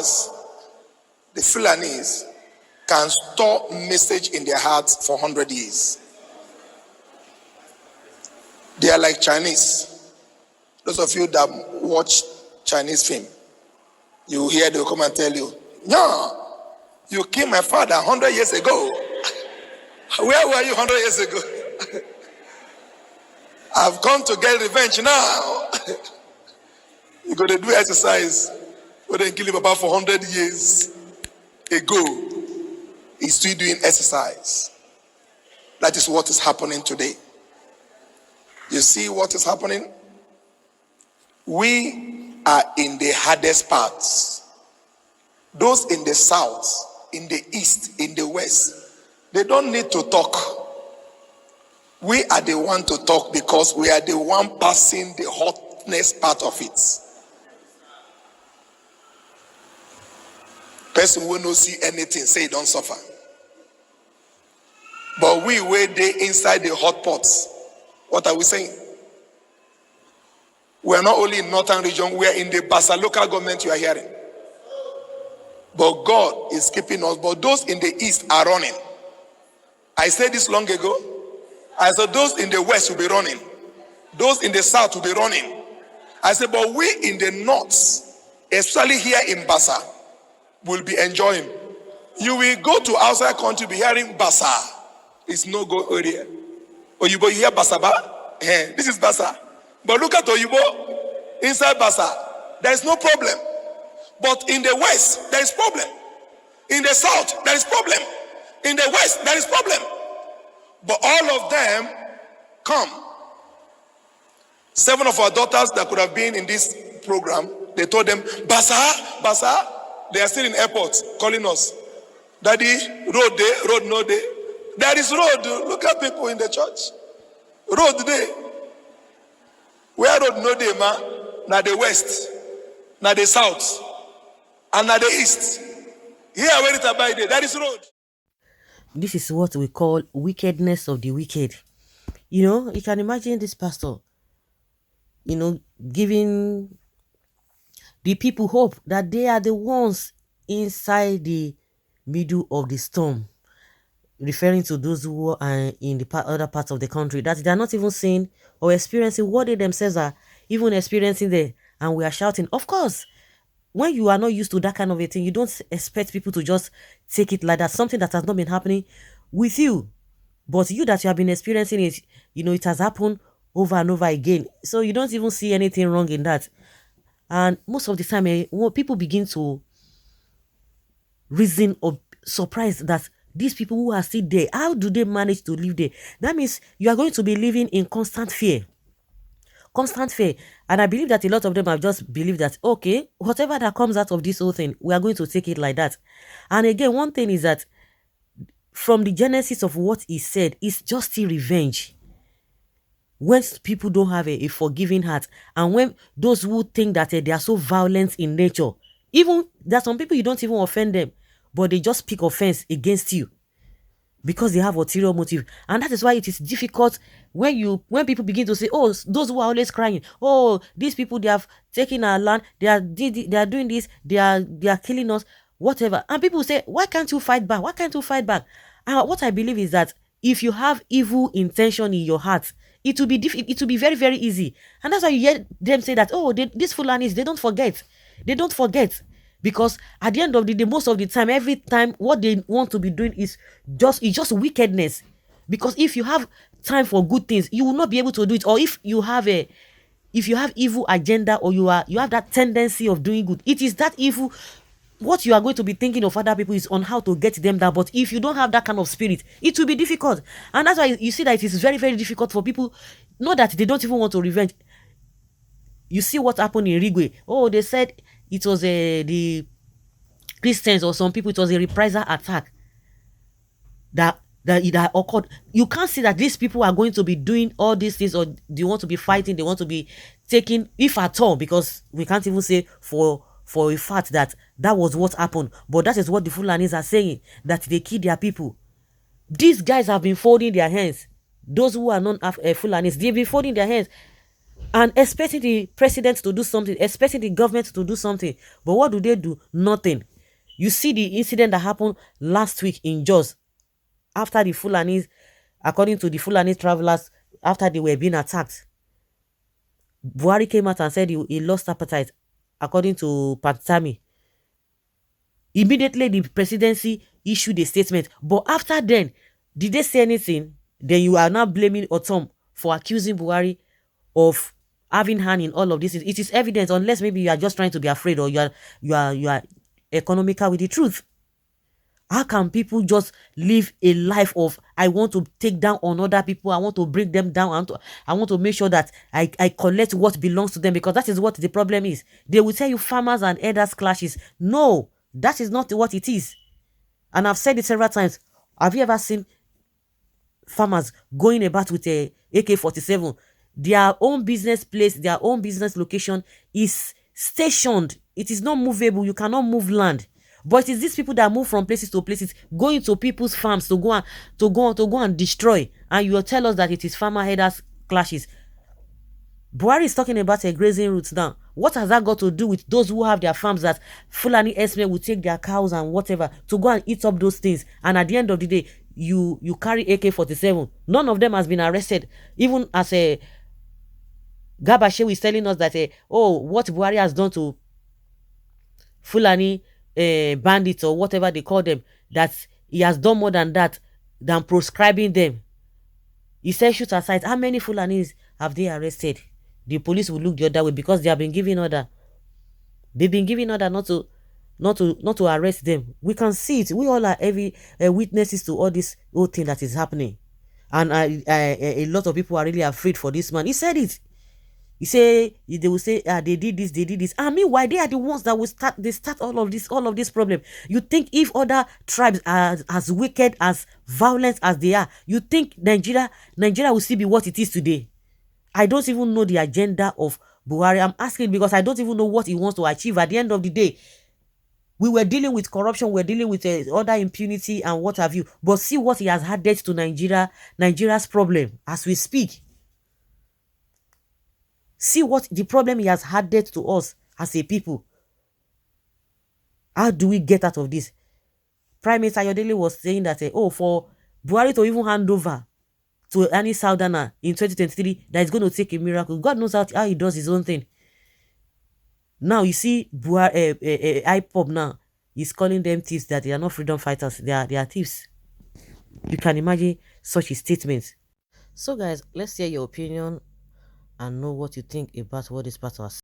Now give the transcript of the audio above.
others, the Fulanis, can store message in their hearts for 100 years. They are like Chinese. Those of you that watch Chinese film, you hear they will come and tell you, "Yeah, you killed my father 100 years ago." Where were you 100 years ago? I've come to get revenge now. You got to do exercise. But then kill him about 400 years ago. He's still doing exercise. That is what is happening today. You see what is happening? We are in the hardest parts. Those in the south, in the east, in the west, they don't need to talk. We are the one to talk because we are the one passing the hotness part of it. Person will not see anything, say don't suffer. But we were there inside the hot pots. What are we saying? We are not only in northern region, we are in the Basa local government you are hearing. But God is keeping us. But those in the east are running. I said this long ago. I said those in the west will be running. Those in the south will be running. I said, but we in the north, especially here in Basa, will be enjoying. You will go to outside country, be hearing Basa. It's no go area. Oyibo, you hear Basa ba? This is Basa. But look at Oyibo, inside Basa, there is no problem. But in the west, there is problem. In the south, there is problem. In the west, there is problem. But all of them come. 7 of our daughters that could have been in this program, they told them, Basa, Basa. They are still in airport calling us. Daddy, road day, road no day. There is road. Look at people in the church. Road day. Where road no day, ma? Now the west, now the south, and now the east. Here where it abide there, that is road. This is what we call wickedness of the wicked. You know, you can imagine this pastor, giving the people hope that they are the ones inside the middle of the storm, referring to those who are in the other parts of the country, that they are not even seeing or experiencing what they themselves are even experiencing there, and we are shouting. Of course, when you are not used to that kind of a thing, you don't expect people to just take it like that, something that has not been happening with you. But you that you have been experiencing it, it has happened over and over again. So you don't even see anything wrong in that. And most of the time, when people begin to reason or surprise that these people who are still there, how do they manage to live there? That means you are going to be living in constant fear. Constant fear. And I believe that a lot of them have just believed that, okay, whatever that comes out of this whole thing, we are going to take it like that. And again, one thing is that from the genesis of what is said, it's just still revenge. When people don't have a forgiving heart, and when those who think that they are so violent in nature, even there are some people you don't even offend them, but they just pick offense against you because they have ulterior motive. And that is why it is difficult when people begin to say, oh, those who are always crying, oh, these people, they have taken our land, they are doing this, they are killing us, whatever. And people say, why can't you fight back? Why can't you fight back? And what I believe is that if you have evil intention in your heart, it will be very, very easy. And that's why you hear them say that, oh, these Fulanis, they don't forget. They don't forget. Because at the end of the day, most of the time, every time, what they want to be doing is just wickedness. Because if you have time for good things, you will not be able to do it. Or if you have evil agenda, or you have that tendency of doing good, it is that evil. What you are going to be thinking of other people is on how to get them down. But if you don't have that kind of spirit, it will be difficult. And that's why you see that it is very, very difficult for people. Not that they don't even want to revenge. You see what happened in Rigwe. Oh, they said it was the Christians or some people, it was a reprisal attack that occurred. You can't see that these people are going to be doing all these things, or they want to be fighting, they want to be taking, if at all, because we can't even say for a fact that was what happened. But that is what the Fulanis are saying, that they kill their people. These guys have been folding their hands. Those who are non Fulanis, they've been folding their hands. and expecting the president to do something, expecting the government to do something. But what do? Nothing. You see the incident that happened last week in Jos after the Fulanis, according to the Fulani travelers, after they were being attacked. Buhari came out and said he lost appetite, according to Patami. Immediately, the presidency issued a statement. But after then, did they say anything? Then you are now blaming Otom for accusing Buhari of having hand in all of this. It is evident, unless maybe you are just trying to be afraid, or you are economical with the truth. How can people just live a life of, I want to take down on other people, I want to bring them down, I want to make sure that I collect what belongs to them, because that is what the problem is. They will tell you farmers and elders clashes. No, that is not what it is. And I've said it several times. Have you ever seen farmers going about with a AK-47? Their own business place, their own business location is stationed. It is not movable. You cannot move land. But it is these people that move from places to places, going to people's farms to go and destroy. And you will tell us that it is farmer headers clashes. Buhari is talking about a grazing route now. What has that got to do with those who have their farms, that Fulani Esme will take their cows and whatever to go and eat up those things? And at the end of the day, you carry AK-47. None of them has been arrested. Even as a Gabashe is telling us that, what Buhari has done to Fulani bandits or whatever they call them, that he has done more than that, than proscribing them. He said, shoot aside. How many Fulanis have they arrested? The police will look the other way because they have been given order. They've been given order not to arrest them. We can see it. We all are heavy witnesses to all this whole thing that is happening. And a lot of people are really afraid for this man. He said it. He say they will say they did this. I mean, why they are the ones that will start all of this problem. You think if other tribes are as wicked, as violent as they are, you think Nigeria will still be what it is today? I don't even know the agenda of Buhari. I'm asking because I don't even know what he wants to achieve. At the end of the day, we were dealing with corruption, we're dealing with other impunity and what have you. But see what he has added to Nigeria's problem as we speak. See what the problem he has added to us as a people. How do we get out of this? Prime Minister Ayodele was saying that, for Buhari to even hand over to any Southerner in 2023, that is going to take a miracle. God knows how he does his own thing. Now you see Buhari, IPOB now is calling them thieves, that they are not freedom fighters. They are thieves. You can imagine such a statement. So guys, let's hear your opinion and know what you think about what this part was.